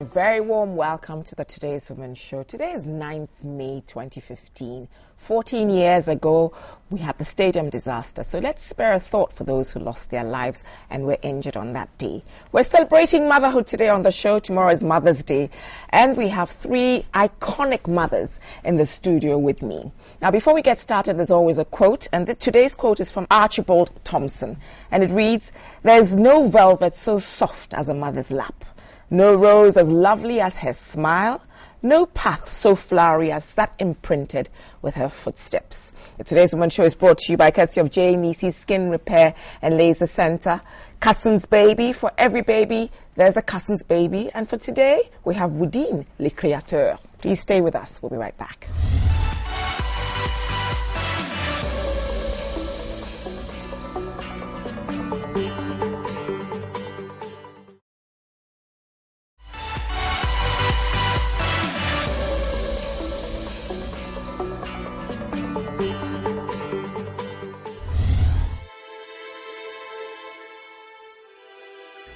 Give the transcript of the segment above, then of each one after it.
Very warm welcome to the Today's Women Show. Today is 9th May 2015. 14 years ago, we had the stadium disaster. So let's spare a thought for those who lost their lives and were injured on that day. We're celebrating motherhood today on the show. Tomorrow is Mother's Day. And we have three iconic mothers in the studio with me. Now, before we get started, there's always a quote. And today's quote is from Archibald Thompson. And it reads, "There's no velvet so soft as a mother's lap. No rose as lovely as her smile, no path so flowery as that imprinted with her footsteps." Today's Women's Show is brought to you by courtesy of J. Nisi's Skin Repair and Laser Center. Cousin's Baby. For every baby, there's a cousin's baby. And for today, we have Woudine, le créateur. Please stay with us. We'll be right back.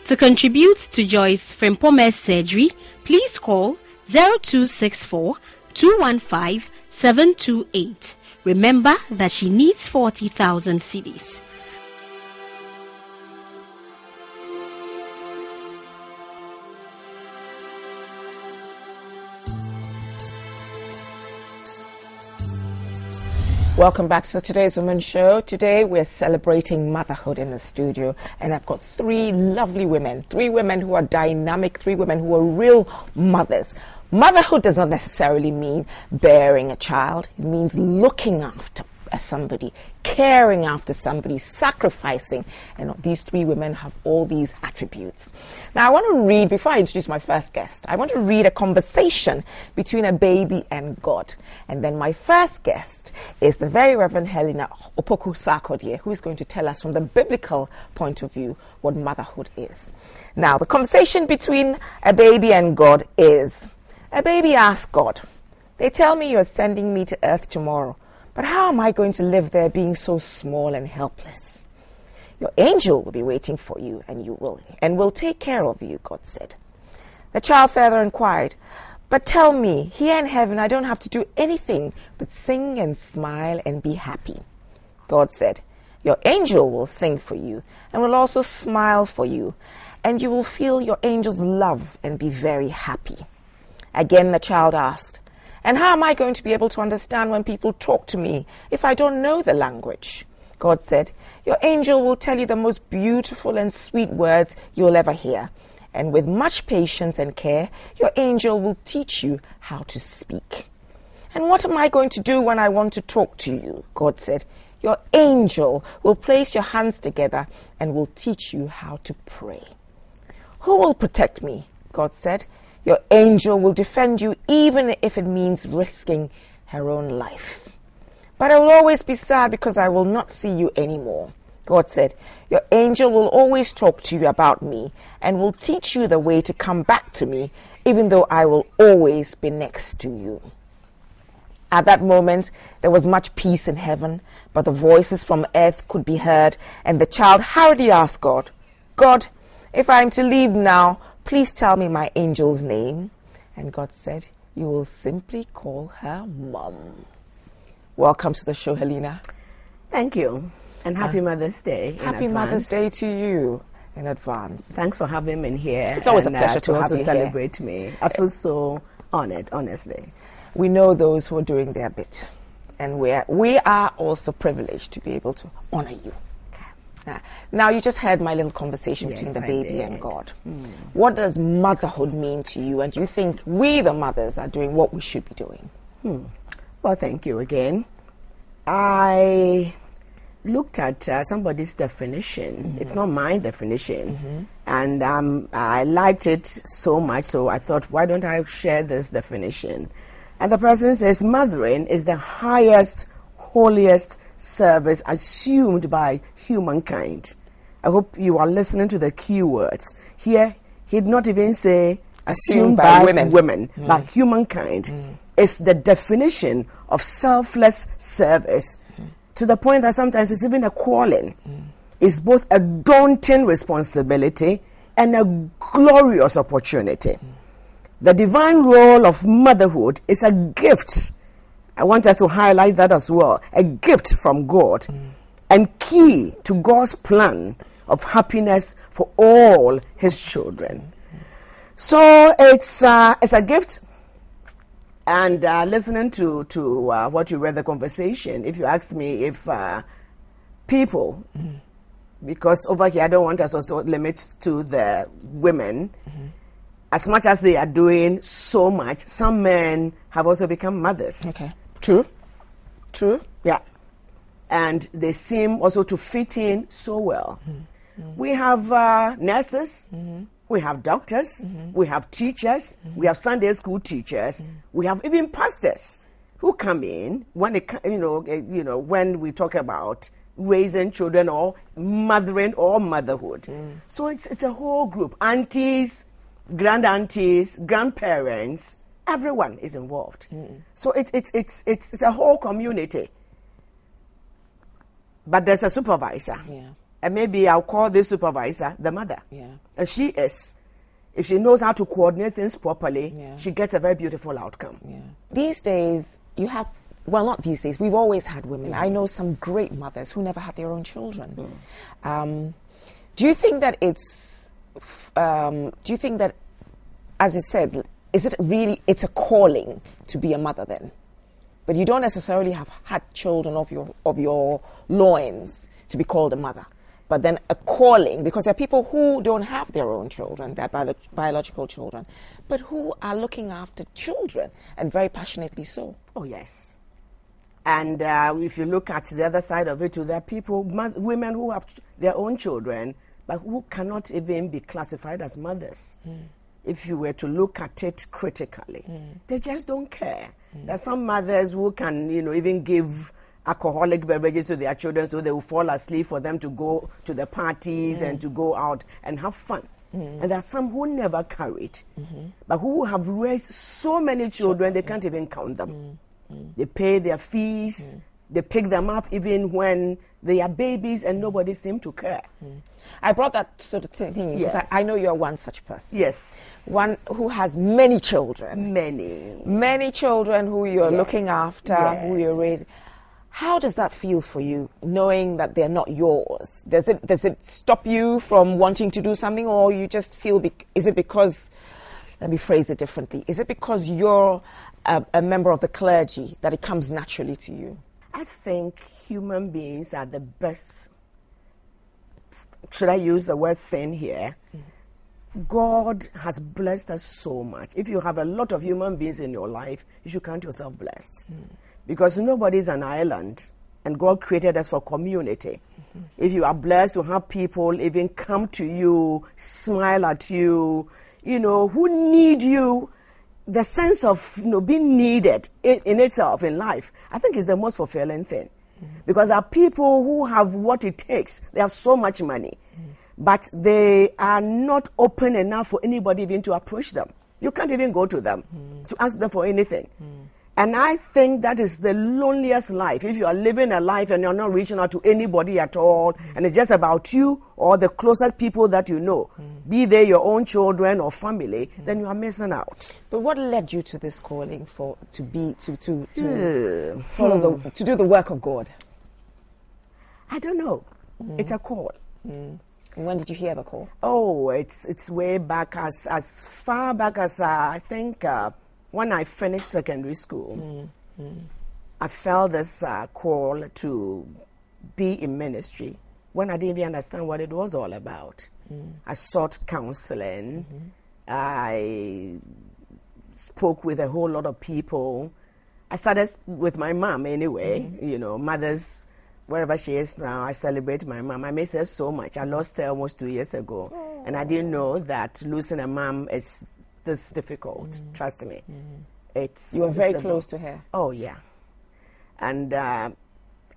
To contribute to Joyce Frimpome's surgery, please call 0264 215 728. Remember that she needs 40,000 cedis. Welcome back to today's Women's Show. Today we're celebrating motherhood in the studio, and I've got three lovely women, three women who are dynamic, three women who are real mothers. Motherhood does not necessarily mean bearing a child. It means looking after somebody, caring after somebody, sacrificing. And these three women have all these attributes. Now, I want to read, before I introduce my first guest, I want to read a conversation between a baby and God. And then my first guest is the Very Rev.Helena Opuku-Sarkordie, who is going to tell us from the biblical point of view what motherhood is. Now, the conversation between a baby and God is, a baby asks God, "They tell me you're sending me to earth tomorrow. But how am I going to live there being so small and helpless?" "Your angel will be waiting for you, and will take care of you," God said. The child further inquired, "But tell me, here in heaven I don't have to do anything but sing and smile and be happy." God said, "Your angel will sing for you and will also smile for you, and you will feel your angel's love and be very happy." Again the child asked, "And how am I going to be able to understand when people talk to me if I don't know the language?" God said, "Your angel will tell you the most beautiful and sweet words you'll ever hear. And with much patience and care, your angel will teach you how to speak." "And what am I going to do when I want to talk to you?" God said, "Your angel will place your hands together and will teach you how to pray." "Who will protect me?" God said. "Your angel will defend you even if it means risking her own life." "But I will always be sad because I will not see you anymore." God said, "Your angel will always talk to you about me and will teach you the way to come back to me, even though I will always be next to you." At that moment, there was much peace in heaven, but the voices from earth could be heard, and the child hurriedly asked God, "God, if I am to leave now, please tell me my angel's name." And God said, "You will simply call her Mom." Welcome to the show, Helena. Thank you. And happy Mother's Day. Happy Mother's Day to you in advance. Thanks for having me here. It's always a pleasure to also have you celebrate me. I feel so honored, honestly. We know those who are doing their bit, and we are also privileged to be able to honor you. Now, you just heard my little conversation between the baby and God. What does motherhood mean to you? And do you think we, the mothers, are doing what we should be doing? Well, thank you again. I looked at somebody's definition. It's not my definition. And I liked it so much, so I thought, why don't I share this definition? And the person says, mothering is the highest, holiest service assumed by humankind. I hope you are listening to the key words. Here, he did not even say assumed by women, but humankind is the definition of selfless service, to the point that sometimes it's even a calling. It's both a daunting responsibility and a glorious opportunity. The divine role of motherhood is a gift. I want us to highlight that as well. A gift from God and key to God's plan of happiness for all his children. So it's a gift. And listening to what you read, the conversation, if you asked me if people, because over here I don't want us also limit to the women, as much as they are doing so much, some men have also become mothers. Okay. True. Yeah. And they seem also to fit in so well. We have nurses, we have doctors, we have teachers, we have Sunday school teachers, we have even pastors who come in when when we talk about raising children or mothering or motherhood. So it's a whole group. Aunties, grand-aunties, grandparents, everyone is involved. So it's a whole community. But there's a supervisor. Yeah. And maybe I'll call this supervisor the mother. Yeah. And she is. If she knows how to coordinate things properly, she gets a very beautiful outcome. Yeah. These days, you have, well, not these days, we've always had women. I know some great mothers who never had their own children. Do you think that as you said, is it really, it's a calling to be a mother then? But you don't necessarily have had children of your loins to be called a mother. But then a calling, because there are people who don't have their own children, their biological children, but who are looking after children, and very passionately so. Oh, yes. And if you look at the other side of it, there are people, women who have their own children, but who cannot even be classified as mothers. If you were to look at it critically, they just don't care. There are some mothers who can, even give alcoholic beverages to their children so they will fall asleep for them to go to the parties and to go out and have fun. And there are some who never carried, but who have raised so many children they can't even count them. They pay their fees, they pick them up even when they are babies and nobody seems to care. I brought that sort of thing because I know you're one such person. Yes. One who has many children. Many children who you're looking after, who you're raising. How does that feel for you, knowing that they're not yours? Does it stop you from wanting to do something, or you just feel, is it because, let me phrase it differently, is it because you're a member of the clergy that it comes naturally to you? I think human beings are the best, should I use the word thin here? God has blessed us so much. If you have a lot of human beings in your life, you should count yourself blessed. Because nobody is an island, and God created us for community. If you are blessed to have people even come to you, smile at you, who need you, the sense of being needed in itself in life, I think is the most fulfilling thing. Because there are people who have what it takes. They have so much money, but they are not open enough for anybody even to approach them. You can't even go to them to ask them for anything. And I think that is the loneliest life. If you are living a life and you're not reaching out to anybody at all, and it's just about you or the closest people that you know, be they your own children or family, then you are missing out. But what led you to this calling to do the work of God? I don't know. It's a call. When did you hear the call? Oh, it's way back, as far back as I think when I finished secondary school. I felt this call to be in ministry when I didn't even understand what it was all about. I sought counseling. I spoke with a whole lot of people. I started with my mom anyway. Mothers, wherever she is now, I celebrate my mom. I miss her so much. I lost her almost 2 years ago. And I didn't know that losing a mom is this difficult. Trust me. You were very close to her. Oh, yeah. And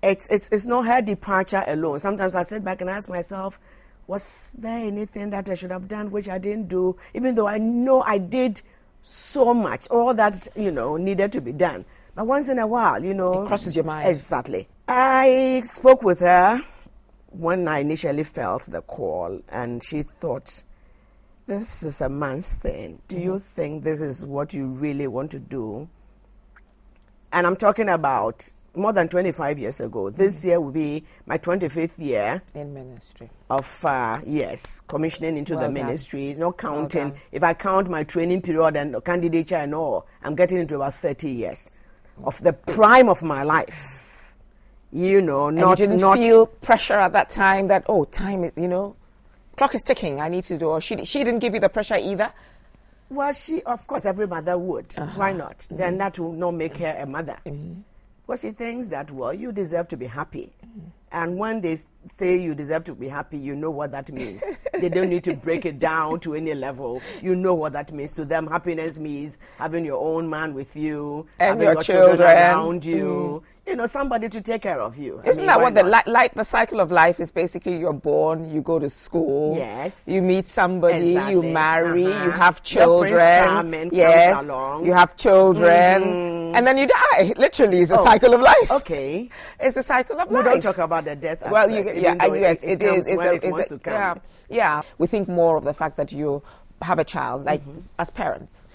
it's not her departure alone. Sometimes I sit back and ask myself, was there anything that I should have done which I didn't do, even though I know I did so much, all that, needed to be done. But once in a while, it crosses your mind. Exactly. I spoke with her when I initially felt the call, and she thought, this is a man's thing. Do you think this is what you really want to do? And I'm talking about more than 25 years ago. This year will be my 25th year in ministry of commissioning into the ministry. Not counting, if I count my training period and candidature and all, I'm getting into about 30 years of the prime of my life. You know, and you didn't feel pressure at that time that, oh, time is, clock is ticking, I need to do, or she didn't give you the pressure either? Well, of course, every mother would. Why not? Then that will not make her a mother. Because she thinks that, well, you deserve to be happy. And when they say you deserve to be happy, you know what that means. They don't need to break it down to any level. You know what that means. To them, happiness means having your own man with you, and having your children around you, somebody to take care of you. Isn't that what the cycle of life is? Basically, you're born, you go to school, yes, you meet somebody, you marry, you have children, Prince comes along. You have children, and then you die. Literally, it's a cycle of life. Okay, it's a cycle of life. We don't talk about the death aspect. Well, it is. It wants to come. Yeah. We think more of the fact that you have a child, like as parents.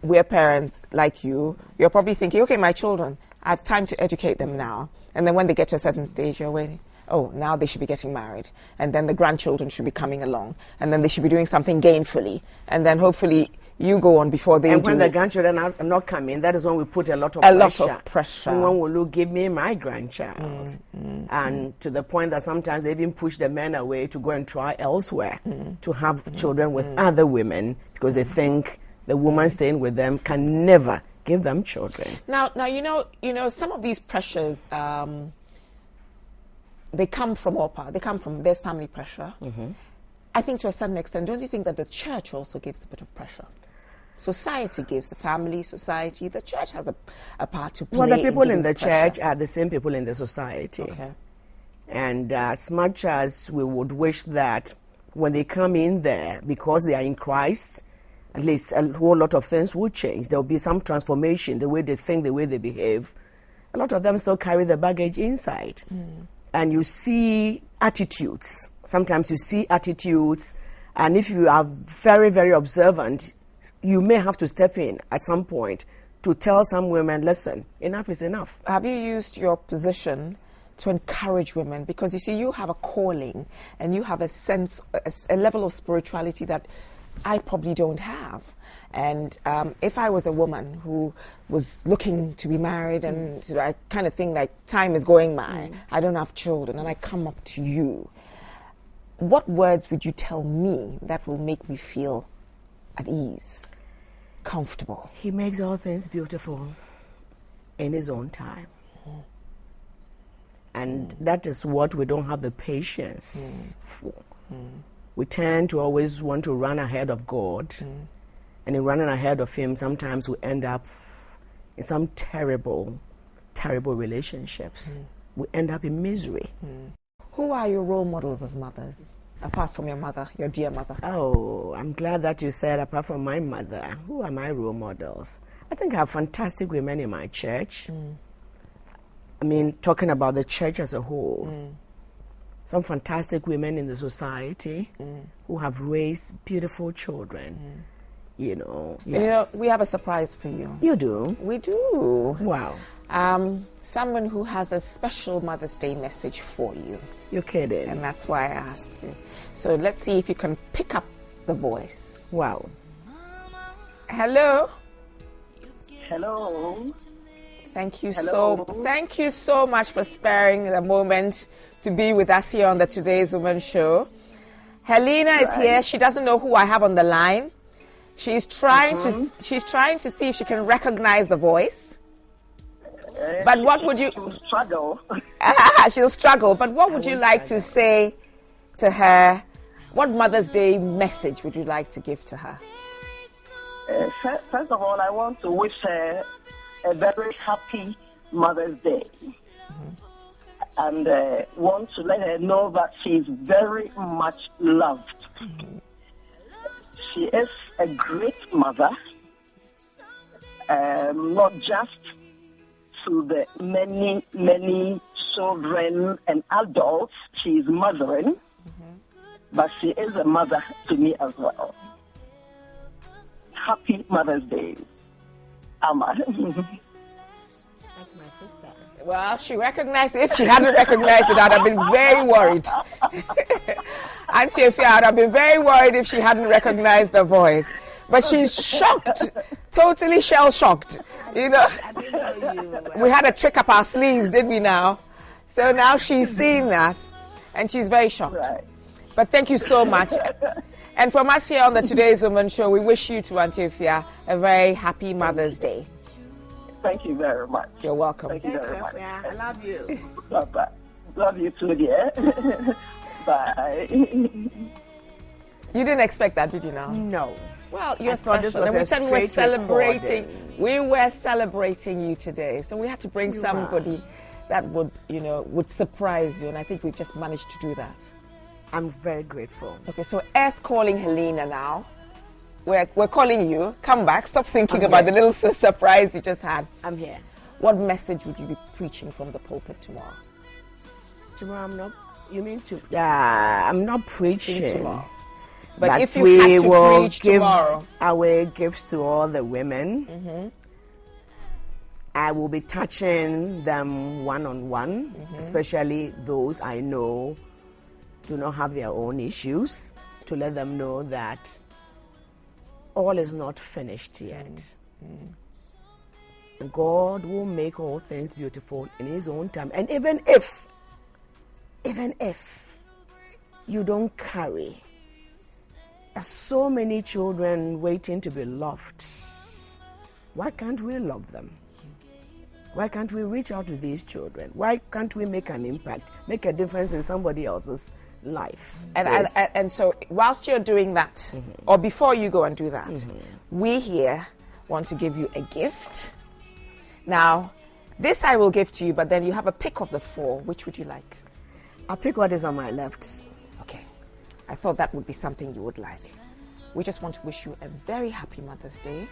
We're parents like you. You're probably thinking, okay, my children, I have time to educate them now. And then when they get to a certain stage, you're waiting. Oh, now they should be getting married. And then the grandchildren should be coming along. And then they should be doing something gainfully. And then hopefully you go on before they do. And when the grandchildren are not coming, that is when we put a lot of pressure. Someone will look, give me my grandchild. And to the point that sometimes they even push the men away to go and try elsewhere to have children with other women because they think the woman staying with them can never give them children. Now, some of these pressures, they come from OPA. They come from there's family pressure. I think to a certain extent, don't you think that the church also gives a bit of pressure? Society gives, the family, society, the church has a part to play. Well, the people in the church are the same people in the society. Okay. And as much as we would wish that when they come in there, because they are in Christ, at least a whole lot of things will change. There will be some transformation, the way they think, the way they behave. A lot of them still carry the baggage inside. And you see attitudes. Sometimes you see attitudes, and if you are very, very observant, you may have to step in at some point to tell some women, listen, enough is enough. Have you used your position to encourage women? Because you see, you have a calling, and you have a sense, a level of spirituality that I probably don't have. And if I was a woman who was looking to be married and I kind of think like time is going by, I don't have children, and I come up to you, what words would you tell me that will make me feel at ease, comfortable? He makes all things beautiful in his own time. And that is what we don't have the patience for. We tend to always want to run ahead of God. And in running ahead of him, sometimes we end up in some terrible, terrible relationships. We end up in misery. Who are your role models as mothers, apart from your mother, your dear mother? Oh, I'm glad that you said apart from my mother. Who are my role models? I think I have fantastic women in my church. I mean, talking about the church as a whole. Some fantastic women in the society who have raised beautiful children. Yes. We have a surprise for you. You do? We do. Wow. Someone who has a special Mother's Day message for you. You're kidding. And that's why I asked you. So let's see if you can pick up the voice. Wow. Hello. Hello. Thank you so much for sparing the moment to be with us here on the Today's Women Show. Helena is here. She doesn't know who I have on the line. She's trying to see if she can recognize the voice. But what would you struggle? She'll struggle. But what would you like to say to her? What Mother's Day message would you like to give to her? First of all, I want to wish her a very happy Mother's Day. And want to let her know that she is very much loved. She is a great mother, not just to the many, many children and adults she is mothering, but she is a mother to me as well. happy Mother's Day. Amma. That's my sister. Well, she recognized it. If she hadn't recognized it, I'd have been very worried. Auntie Efia, I'd have been very worried if she hadn't recognized the voice. But she's shocked, totally shell-shocked. You know, we had a trick up our sleeves, didn't we now? So now she's seen that, and she's very shocked. Right. But thank you so much. And from us here on the Today's Woman Show, we wish you to Auntie Efia a very happy Mother's Day. Thank you very much. You're welcome. Thank you very much. Yeah, I love you. Bye-bye. Love you too, dear. Bye. You didn't expect that, did you now? No. Well, you're thought this special. was And we said a we were straight celebrating. recording. We were celebrating you today, so we had to bring somebody that would, would surprise you. And I think we've just managed to do that. I'm very grateful. Okay, so Earth calling Helena now. We're calling you. Come back. Stop thinking about the little surprise you just had. I'm here. What message would you be preaching from the pulpit tomorrow? Tomorrow I'm not. You mean to? Yeah, I'm not preaching. Tomorrow. But if you we had to will preach give tomorrow, away gifts to all the women. I will be touching them one-on-one, especially those I know do not have their own issues, to let them know that all is not finished yet. And God will make all things beautiful in His own time. And even if you don't carry, there's so many children waiting to be loved. Why can't we love them? Why can't we reach out to these children? Why can't we make an impact, make a difference in somebody else's life? And so whilst you're doing that, or before you go and do that, we here want to give you a gift. Now, this I will give to you, but then you have a pick of the four. Which would you like? I'll pick what is on my left. Okay. I thought that would be something you would like. We just want to wish you a very happy Mother's Day.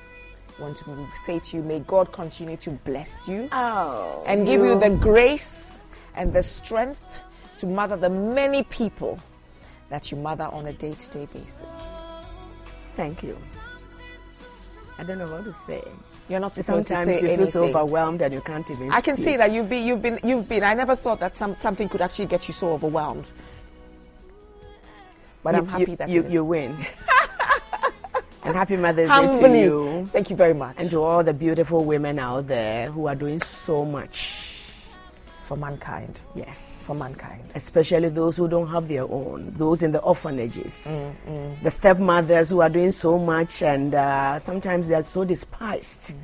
We want to say to you, may God continue to bless you and give you the grace and the strength to mother the many people that you mother on a day-to-day basis. Thank you. I don't know what to say. You're not supposed Sometimes to say you anything. feel so overwhelmed and you can't even I can speak. see that you've been. I never thought that something could actually get you so overwhelmed. But I'm happy that you win. And happy Mother's Day Humbly. to you. Thank you very much. And to all the beautiful women out there who are doing so much for mankind. Yes. For mankind. Especially those who don't have their own, those in the orphanages, the stepmothers who are doing so much, and sometimes they are so despised,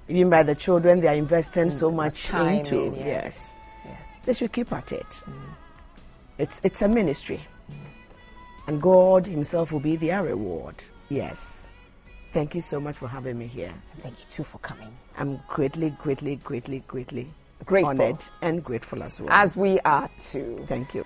even by the children they are investing so much into. Yes. They should keep at it. It's a ministry. And God Himself will be their reward. Yes. Thank you so much for having me here. Thank you too for coming. I'm greatly grateful. honored and grateful as well. As we are too. Thank you.